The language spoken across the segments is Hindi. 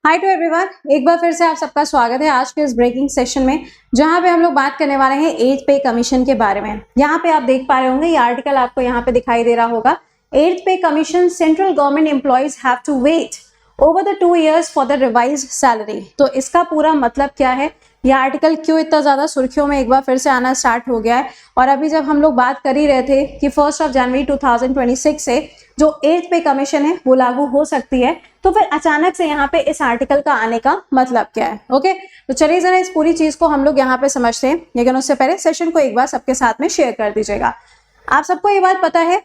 हाय टू एवरीवन, एक बार फिर से आप सबका स्वागत है आज के इस ब्रेकिंग सेशन में, जहां पे हम लोग बात करने वाले हैं 8th पे कमीशन के बारे में। यहाँ पे आप देख पा रहे होंगे, ये आर्टिकल आपको यहाँ पे दिखाई दे रहा होगा। 8th pay commission, central government employees have to wait over the 2 years for the revised salary. तो इसका पूरा मतलब क्या है, ये आर्टिकल क्यों इतना ज्यादा सुर्खियों में एक बार फिर से आना स्टार्ट हो गया है। और अभी जब हम लोग बात कर ही रहे थे कि 1 जनवरी 2026 से जो 8th पे कमीशन है वो लागू हो सकती है, तो फिर अचानक से यहाँ पे इस आर्टिकल का आने का मतलब क्या है। ओके, तो चलिए जरा इस पूरी चीज को हम लोग यहाँ पे समझते हैं, लेकिन उससे पहले सेशन को एक बार सबके साथ में शेयर कर दीजिएगा। आप सबको ये बात पता है,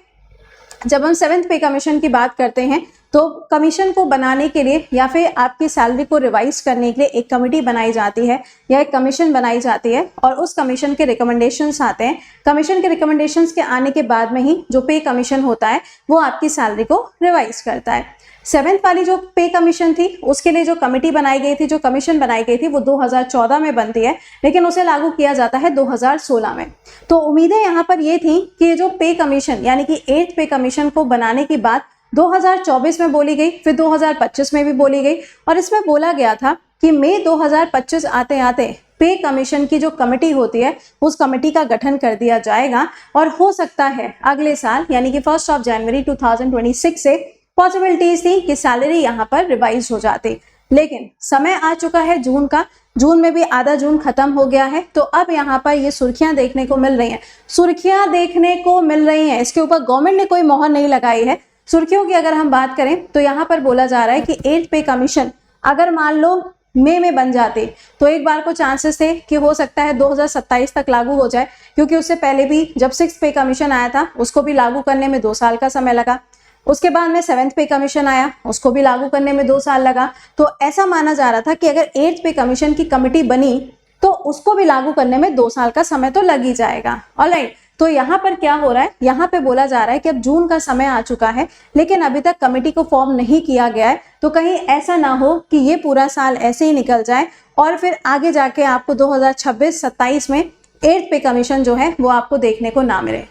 जब हम 7th पे कमीशन की बात करते हैं तो कमीशन को बनाने के लिए या फिर आपकी सैलरी को रिवाइज करने के लिए एक कमेटी बनाई जाती है या एक कमीशन बनाई जाती है, और उस कमीशन के रिकमेंडेशंस आते हैं। कमीशन के रिकमेंडेशंस के आने के बाद में ही जो पे कमीशन होता है वो आपकी सैलरी को रिवाइज करता है। 7th वाली जो पे कमीशन थी उसके लिए जो कमेटी बनाई गई थी, जो कमीशन बनाई गई थी, वो 2014 में बनती है, लेकिन उसे लागू किया जाता है 2016 में। तो उम्मीदें यहाँ पर ये थी कि ये जो पे कमीशन यानी कि 8th पे कमीशन को बनाने की बात 2024 में बोली गई, फिर 2025 में भी बोली गई, और इसमें बोला गया था कि मई 2025 आते आते पे कमीशन की जो कमेटी होती है उस कमेटी का गठन कर दिया जाएगा, और हो सकता है अगले साल यानी कि 1 जनवरी 2026 से पॉसिबिलिटीज थी कि सैलरी यहाँ पर रिवाइज हो जाती। लेकिन समय आ चुका है जून का, जून में भी आधा जून खत्म हो गया है, तो अब यहाँ पर ये सुर्खियां देखने को मिल रही हैं। सुर्खियां देखने को मिल रही हैं, इसके ऊपर गवर्नमेंट ने कोई मोहर नहीं लगाई है। सुर्खियों की अगर हम बात करें तो यहाँ पर बोला जा रहा है कि 8th पे कमीशन अगर मान लो मई में बन जाते तो एक बार को चांसेस थे कि हो सकता है 2027 तक लागू हो जाए, क्योंकि उससे पहले भी जब 6th पे कमीशन आया था उसको भी लागू करने में 2 साल का समय लगा। उसके बाद में 7th पे कमीशन आया, उसको भी लागू करने में 2 साल लगा। तो ऐसा माना जा रहा था कि अगर 8th पे कमीशन की कमेटी बनी तो उसको भी लागू करने में 2 साल का समय तो लग ही जाएगा। ऑलराइट, तो यहाँ पर क्या हो रहा है, यहाँ पे बोला जा रहा है कि अब जून का समय आ चुका है लेकिन अभी तक कमेटी को फॉर्म नहीं किया गया है, तो कहीं ऐसा ना हो कि ये पूरा साल ऐसे ही निकल जाए और फिर आगे जाके आपको 2026-27 में 8th पे कमीशन जो है वो आपको देखने को ना मिले।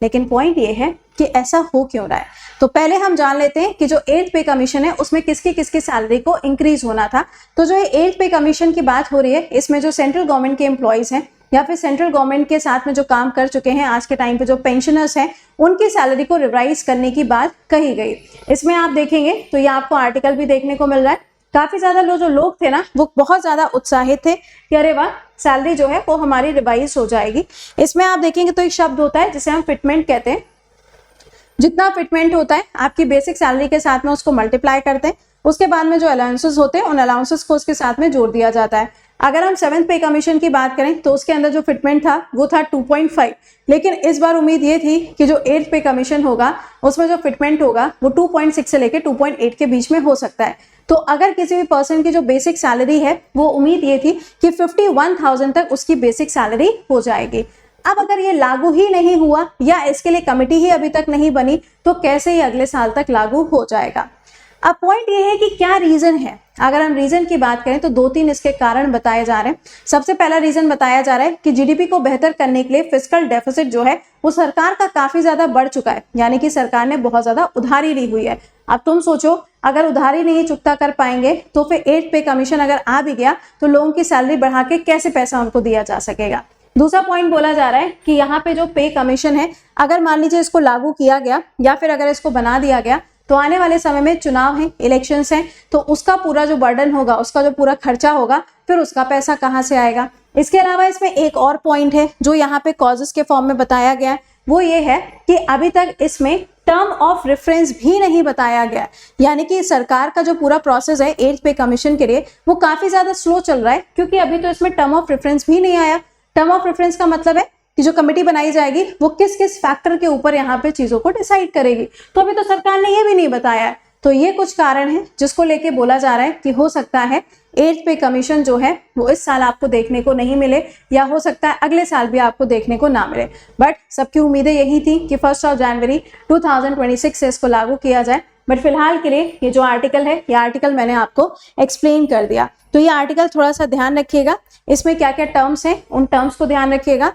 लेकिन पॉइंट ये है कि ऐसा हो क्यों रहा है, तो पहले हम जान लेते हैं कि जो 8th पे कमीशन है उसमें किसकी किसकी सैलरी को इंक्रीज होना था। तो जो ये 8th पे कमीशन की बात हो रही है, इसमें जो सेंट्रल गवर्नमेंट के एम्प्लॉइज हैं या फिर सेंट्रल गवर्नमेंट के साथ में जो काम कर चुके हैं आज के टाइम पे, जो पेंशनर्स हैं, उनकी सैलरी को रिवाइज करने की बात कही गई। इसमें आप देखेंगे तो ये आपको आर्टिकल भी देखने को मिल रहा है। काफी ज्यादा जो लोग थे ना वो बहुत ज्यादा उत्साहित थे कि अरे वाह, सैलरी जो है वो हमारी रिवाइज हो जाएगी। इसमें आप देखेंगे तो एक शब्द होता है जिसे हम फिटमेंट कहते हैं। जितना फिटमेंट होता है आपकी बेसिक सैलरी के साथ में उसको मल्टीप्लाई करते हैं, उसके बाद में जो अलाउंसेस होते हैं उन अलाउंसेस को उसके साथ में जोड़ दिया जाता है। अगर हम 7th पे कमीशन की बात करें तो उसके अंदर जो फिटमेंट था वो था 2.5, लेकिन इस बार उम्मीद ये थी कि जो 8th पे कमीशन होगा उसमें जो फिटमेंट होगा वो 2.6 से लेकर 2.8 के बीच में हो सकता है। तो अगर किसी भी पर्सन की जो बेसिक सैलरी है वो उम्मीद ये थी कि 51,000 तक उसकी बेसिक सैलरी हो जाएगी। अब अगर ये लागू ही नहीं हुआ या इसके लिए कमेटी ही अभी तक नहीं बनी तो कैसे ही अगले साल तक लागू हो जाएगा। अब पॉइंट ये है कि क्या रीजन है। अगर हम रीजन की बात करें तो 2-3 इसके कारण बताए जा रहे हैं। सबसे पहला रीजन बताया जा रहा है कि जीडीपी को बेहतर करने के लिए फिस्कल डेफिसिट जो है वो सरकार का काफी ज्यादा बढ़ चुका है, यानी कि सरकार ने बहुत ज्यादा उधारी ली हुई है। अब तुम सोचो, अगर उधारी नहीं चुकता कर पाएंगे तो फिर 8th पे कमीशन अगर आ भी गया तो लोगों की सैलरी बढ़ा के कैसे पैसा उनको दिया जा सकेगा। दूसरा पॉइंट बोला जा रहा है कि यहाँ पे जो पे कमीशन है, अगर मान लीजिए इसको लागू किया गया या फिर अगर इसको बना दिया गया तो आने वाले समय में चुनाव है, इलेक्शंस हैं, तो उसका पूरा जो बर्डन होगा, उसका जो पूरा खर्चा होगा, फिर उसका पैसा कहाँ से आएगा। इसके अलावा इसमें एक और पॉइंट है जो यहाँ पे कॉजेस के फॉर्म में बताया गया है, वो ये है कि अभी तक इसमें टर्म ऑफ रेफरेंस भी नहीं बताया गया, यानी कि सरकार का जो पूरा प्रोसेस है 8th पे कमीशन के लिए वो काफी ज्यादा स्लो चल रहा है, क्योंकि अभी तो इसमें टर्म ऑफ रेफरेंस भी नहीं आया। टर्म ऑफ रेफरेंस का मतलब है कि जो कमेटी बनाई जाएगी वो किस किस फैक्टर के ऊपर यहाँ पे चीजों को डिसाइड करेगी, तो अभी तो सरकार ने ये भी नहीं बताया है। तो ये कुछ कारण है जिसको लेके बोला जा रहा है कि हो सकता है 8th पे कमीशन जो है वो इस साल आपको देखने को नहीं मिले, या हो सकता है अगले साल भी आपको देखने को ना मिले। बट सबकी उम्मीदें यही थी कि 1 जनवरी 2026 से इसको लागू किया जाए। बट फिलहाल के लिए ये जो आर्टिकल है, ये आर्टिकल मैंने आपको एक्सप्लेन कर दिया। तो ये आर्टिकल थोड़ा सा ध्यान रखिएगा, इसमें क्या क्या टर्म्स हैं उन टर्म्स को ध्यान रखिएगा।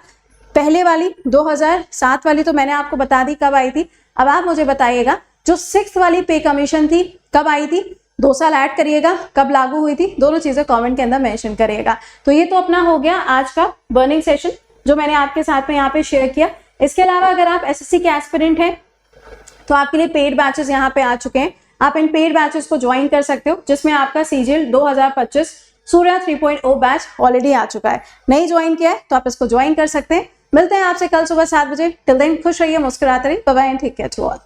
पहले वाली 2007 वाली तो मैंने आपको बता दी कब आई थी। अब आप मुझे बताइएगा जो 6th वाली पे कमीशन थी कब आई थी, 2 साल ऐड करिएगा, कब लागू हुई थी, दोनों चीजें कमेंट के अंदर मेंशन करिएगा। तो ये तो अपना हो गया आज का बर्निंग सेशन जो मैंने आपके साथ में यहाँ पे शेयर किया। इसके अलावा अगर आप एसएससी के एस्पिरेंट हैं तो आपके लिए पेड बैचेस यहाँ पे आ चुके हैं। आप इन पेड बैचेस को ज्वाइन कर सकते हो, जिसमें आपका सीजीएल 2025 सूर्या 3.0 बैच ऑलरेडी आ चुका है। नहीं ज्वाइन किया है तो आप इसको ज्वाइन कर सकते हैं। मिलते हैं आपसे कल सुबह 7 बजे। टिल देन खुश रहिए, मुस्कुराते रहिए। Bye bye and take care to all.